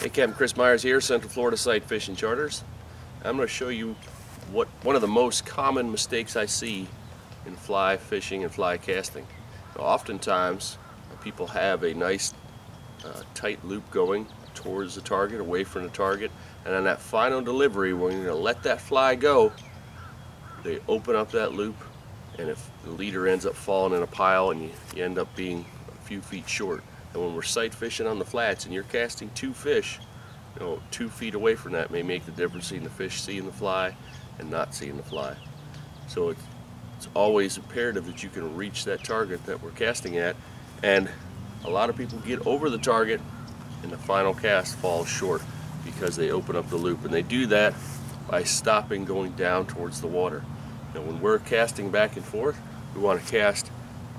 Hey, Captain Chris Myers here, Central Florida Sight Fishing Charters. I'm going to show you one of the most common mistakes I see in fly fishing and fly casting. Now, oftentimes, people have a nice tight loop going towards the target, away from the target, and on that final delivery, when you're going to let that fly go, they open up that loop, and if the leader ends up falling in a pile and you end up being a few feet short. And when we're sight fishing on the flats and you're casting two fish, 2 feet away from that may make the difference between the fish seeing the fly and not seeing the fly. So it's always imperative that you can reach that target that we're casting at, and a lot of people get over the target and the final cast falls short because they open up the loop, and they do that by stopping going down towards the water. Now when we're casting back and forth, we want to cast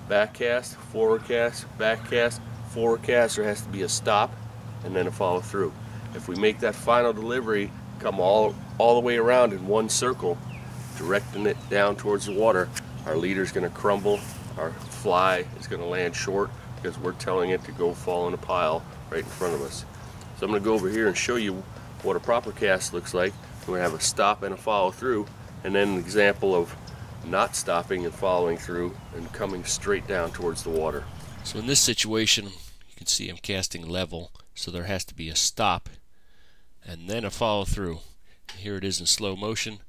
back cast, forward cast, back cast, forward cast. There has to be a stop and then a follow through. If we make that final delivery come all the way around in one circle, directing it down towards the water, our leader's going to crumble, our fly is going to land short because we're telling it to go fall in a pile right in front of us. So I'm going to go over here and show you what a proper cast looks like. We're going to have a stop and a follow through, and then an example of not stopping and following through and coming straight down towards the water. So in this situation, you can see I'm casting level, so there has to be a stop and then a follow through. Here it is in slow motion.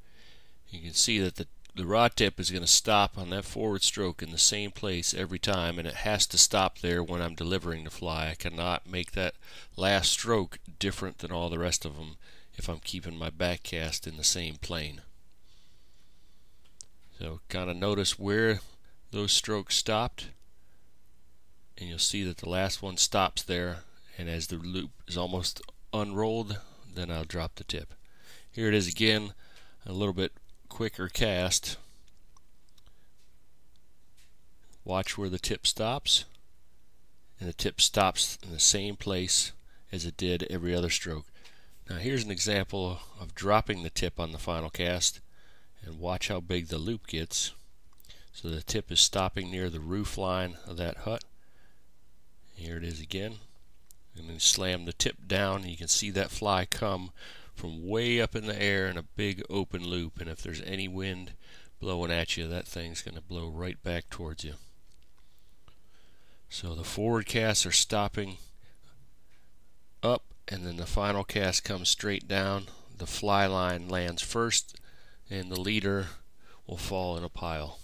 You can see that the rod tip is going to stop on that forward stroke in the same place every time, and it has to stop there when I'm delivering the fly. I cannot make that last stroke different than all the rest of them if I'm keeping my back cast in the same plane. So kind of notice where those strokes stopped, and you'll see that the last one stops there, and as the loop is almost unrolled, then I'll drop the tip. Here it is again, a little bit quicker cast. Watch where the tip stops, and the tip stops in the same place as it did every other stroke. Now here's an example of dropping the tip on the final cast, and watch how big the loop gets. So the tip is stopping near the roof line of that hut. Here it is again. And then slam the tip down, and you can see that fly come from way up in the air in a big open loop, and if there's any wind blowing at you, that thing's going to blow right back towards you. So the forward casts are stopping up, and then the final cast comes straight down. The fly line lands first, and the leader will fall in a pile.